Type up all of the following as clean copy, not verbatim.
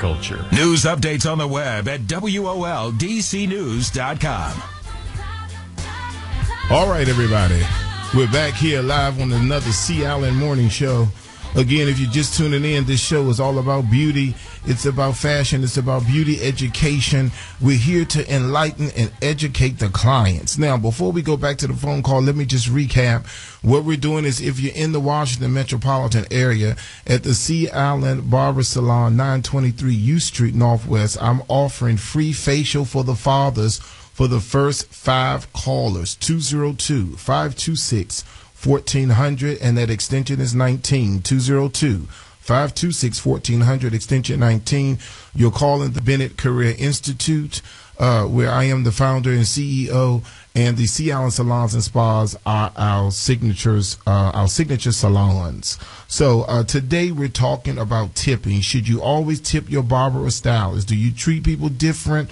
culture. News updates on the web at WOLDCnews.com. All right, everybody. We're back here live on another C. Allen Morning Show. Again, if you're just tuning in, this show is all about beauty. It's about fashion. It's about beauty education. We're here to enlighten and educate the clients. Now, before we go back to the phone call, let me just recap. What we're doing is if you're in the Washington metropolitan area at the C. Allen Barber Salon, 923 U Street Northwest, I'm offering free facial for the fathers for the first 5 callers, 202-526-1400, and that extension is 19, 202-526-1400, extension 19. You're calling the Bennett Career Institute, where I am the founder and CEO, and the C. Allen Salons and Spas are our signature salons. So today we're talking about tipping. Should you always tip your barber or stylist? Do you treat people different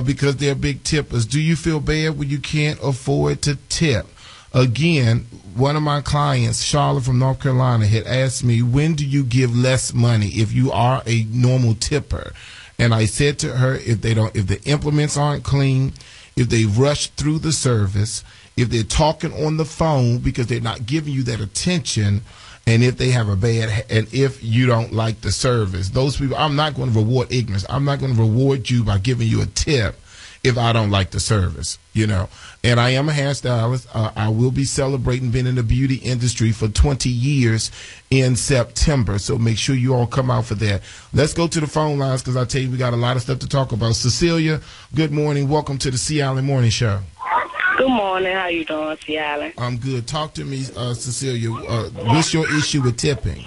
because they're big tippers? Do you feel bad when you can't afford to tip? Again, one of my clients, Charlotte from North Carolina, had asked me, when do you give less money if you are a normal tipper? And I said to her, if the implements aren't clean, if they rush through the service, if they're talking on the phone because they're not giving you that attention, and if they have and if you don't like the service, those people, I'm not going to reward ignorance. I'm not going to reward you by giving you a tip if I don't like the service, you know. And I am a hairstylist. I will be celebrating being in the beauty industry for 20 years in September. So make sure you all come out for that. Let's go to the phone lines because I tell you we got a lot of stuff to talk about. Cecilia, good morning. Welcome to the C. Allen Morning Show. Good morning. How you doing, C. Allen? I'm good. Talk to me, Cecilia. What's your issue with tipping?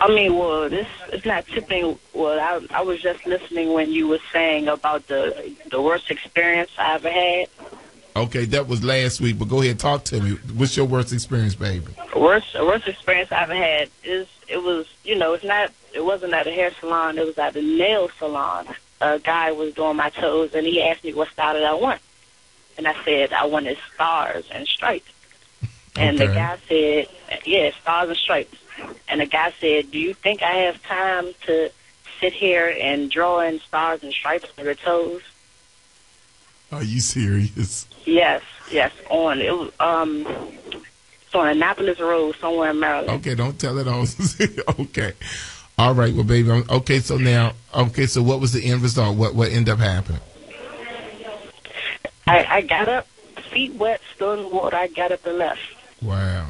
I mean, well, it's not tipping. Well, I was just listening when you were saying about the worst experience I ever had. Okay, that was last week, but go ahead, talk to me. What's your worst experience, baby? Worst experience I ever had it wasn't at a hair salon. It was at a nail salon. A guy was doing my toes, and he asked me what style did I want. And I said I wanted stars and stripes. And the guy said, yeah, stars and stripes. And the guy said, do you think I have time to sit here and draw in stars and stripes on your toes? Are you serious? Yes. It's on Annapolis Road somewhere in Maryland. Okay, don't tell it all. Okay. All right, well, baby. So what was the end result? What ended up happening? I got up, feet wet, still in the water. I got up and left. Wow.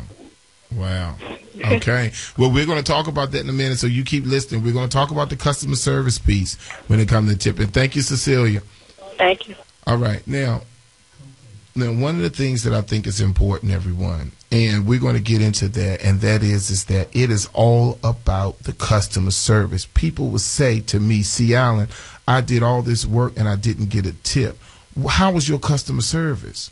Okay. Well, we're going to talk about that in a minute, so you keep listening. We're going to talk about the customer service piece when it comes to tipping. Thank you, Cecilia. Thank you. All right. Now, one of the things that I think is important, everyone, and we're going to get into that, and that is that it is all about the customer service. People will say to me, C. Allen, I did all this work and I didn't get a tip. How was your customer service?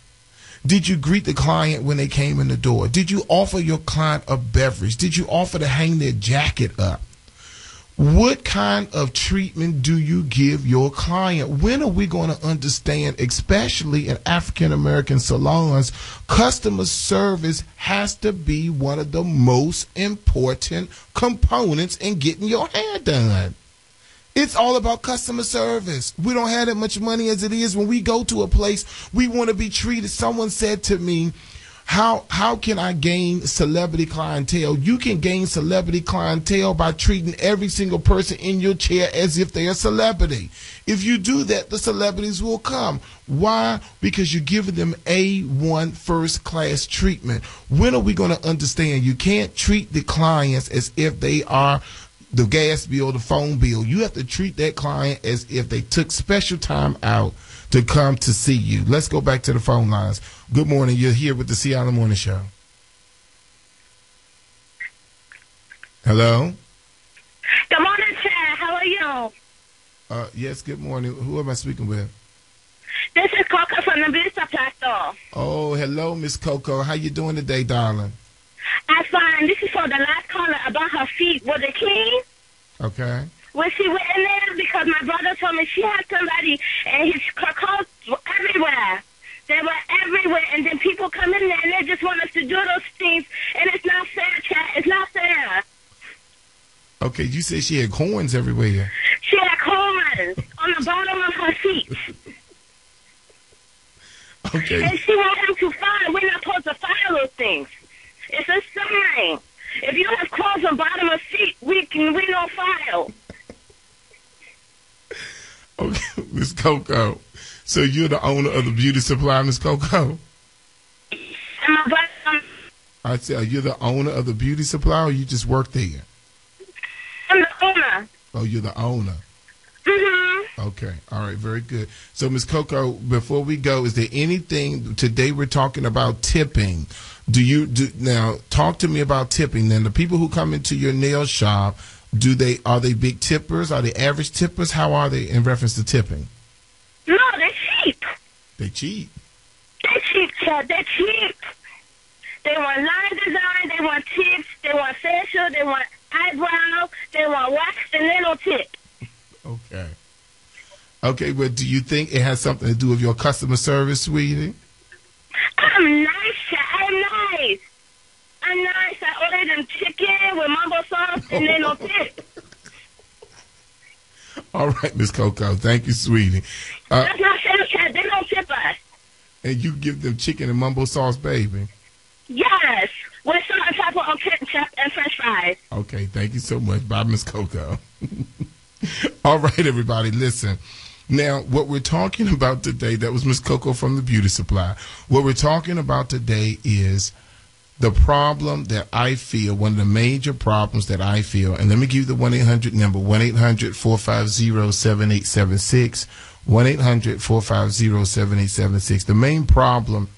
Did you greet the client when they came in the door? Did you offer your client a beverage? Did you offer to hang their jacket up? What kind of treatment do you give your client? When are we going to understand, especially in African-American salons, customer service has to be one of the most important components in getting your hair done? It's all about customer service. We don't have that much money as it is. When we go to a place, we want to be treated. Someone said to me, how can I gain celebrity clientele? You can gain celebrity clientele by treating every single person in your chair as if they're a celebrity. If you do that, the celebrities will come. Why? Because you're giving them A1 first class treatment. When are we going to understand you can't treat the clients as if they are the gas bill, the phone bill? You have to treat that client as if they took special time out to come to see you. Let's go back to the phone lines. Good morning. You're here with the C. Allen Morning Show. Hello? Good morning, Chad. How are you? Yes, good morning. Who am I speaking with? This is Coco from the beauty supply store. Oh, hello, Miss Coco. How you doing today, darling? I'm fine. This is for the last caller about her feet. Was it clean? Okay. Was she went in there? Because my brother told me she had somebody and his clothes were everywhere. They were everywhere, and then people come in there and they just want us to do those things, and it's not fair, Chad. It's not fair. Okay, you said she had corns everywhere. buttons on the bottom of her seat. Okay. And she want him to file. We're not supposed to file those things. It's a sign. If you have clothes on bottom of seat, we don't file. Okay, Miss Coco. So you're the owner of the beauty supply, Miss Coco? And my brother, I said, are you the owner of the beauty supply, or you just work there? I'm the owner. Oh, you're the owner. Mm-hmm. Okay. All right. Very good. So, Ms. Coco, before we go, is there anything today we're talking about tipping? Now talk to me about tipping. Then the people who come into your nail shop, are they big tippers? Are they average tippers? How are they in reference to tipping? No, they're cheap. They cheap. They're cheap, Chad. They're cheap. They want line design. They want tips. They want facial. They want eyebrow. They want wax, and they don't tip. Okay. Okay, but do you think it has something to do with your customer service, sweetie? I'm nice, Chad. I'm nice. I'm nice. I ordered them chicken with mumbo sauce, and they don't tip. All right, Miss Coco. Thank you, sweetie. That's not fair, Chad. They don't tip us. And you give them chicken and mumbo sauce, baby? Yes. With salt and pepper on ketchup and french fries. Okay, thank you so much. Bye, Miss Coco. All right, everybody, listen. Now, what we're talking about today, that was Miss Coco from the Beauty Supply. What we're talking about today is the problem that I feel, one of the major problems that I feel, and let me give you the 1-800 number, 1-800-450-7876, 1-800-450-7876. The main problem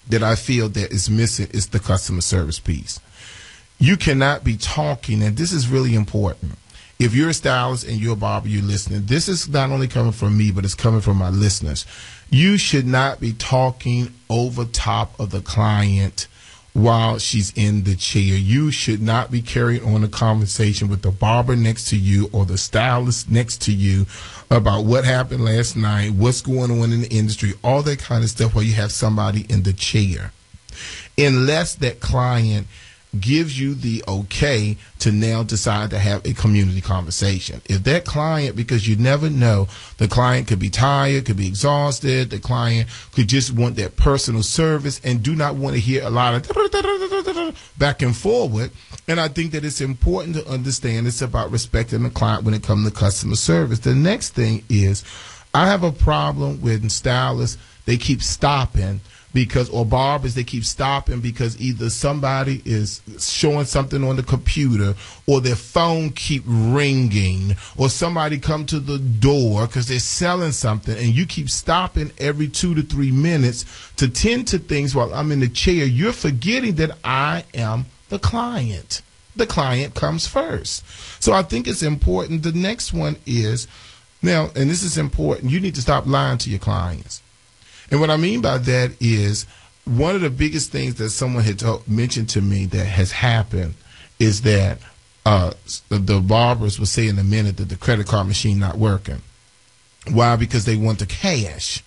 that I feel that is missing is the customer service piece. You cannot be talking, and this is really important. If you're a stylist and you're a barber, you're listening, this is not only coming from me, but it's coming from my listeners. You should not be talking over top of the client while she's in the chair. You should not be carrying on a conversation with the barber next to you or the stylist next to you about what happened last night, what's going on in the industry, all that kind of stuff while you have somebody in the chair. Unless that client gives you the okay to now decide to have a community conversation. If that client, because you never know, the client could be tired, could be exhausted, the client could just want that personal service and do not want to hear a lot of back and forward. And I think that it's important to understand it's about respecting the client when it comes to customer service. The next thing is, I have a problem with stylists, they keep stopping or barbers, they keep stopping because either somebody is showing something on the computer or their phone keep ringing or somebody come to the door because they're selling something, and you keep stopping every 2 to 3 minutes to tend to things while I'm in the chair. You're forgetting that I am the client. The client comes first. So I think it's important. The next one is, now, and this is important, you need to stop lying to your clients. And what I mean by that is, one of the biggest things that someone had mentioned to me that has happened is that the barbers will say in a minute that the credit card machine not working. Why? Because they want the cash.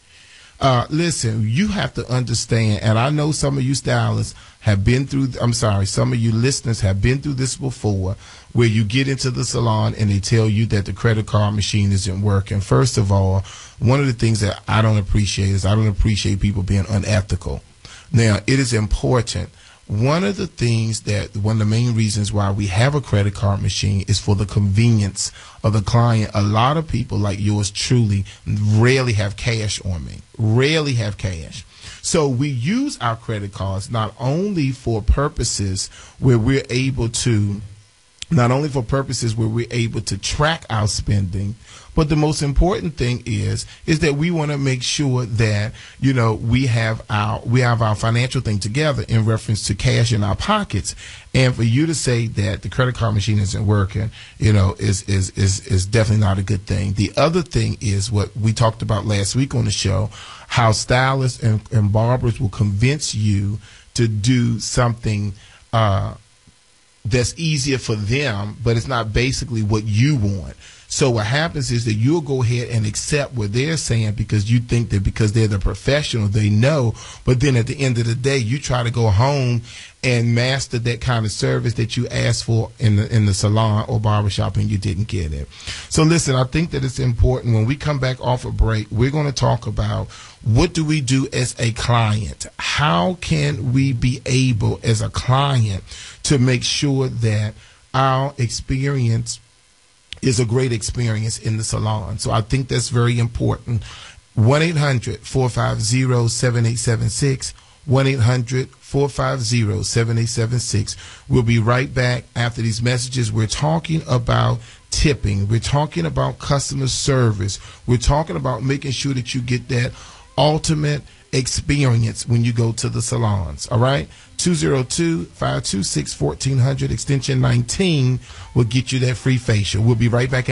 Listen, you have to understand, and I know some of you stylists have been through, some of you listeners have been through this before, where you get into the salon and they tell you that the credit card machine isn't working. First of all, one of the things that I don't appreciate is I don't appreciate people being unethical. Now, it is important. One of the main reasons why we have a credit card machine is for the convenience of the client. A lot of people like yours truly rarely have cash on me, rarely have cash. So we use our credit cards not only for purposes where we're able to track our spending, but the most important thing is that we want to make sure that, we have our financial thing together in reference to cash in our pockets. And for you to say that the credit card machine isn't working, is definitely not a good thing. The other thing is what we talked about last week on the show, how stylists and barbers will convince you to do something that's easier for them, but it's not basically what you want. So what happens is that you'll go ahead and accept what they're saying because you think that because they're the professional, they know. But then at the end of the day, you try to go home and master that kind of service that you asked for in the salon or barbershop and you didn't get it. So listen, I think that it's important when we come back off a break, we're going to talk about what do we do as a client? How can we be able as a client to make sure that our experience is a great experience in the salon? So I think that's very important. 1-800-450-7876. 1-800-450-7876. We'll be right back after these messages. We're talking about tipping. We're talking about customer service. We're talking about making sure that you get that ultimate experience when you go to the salons. All right? 202-526-1400 extension 19 will get you that free facial. We'll be right back.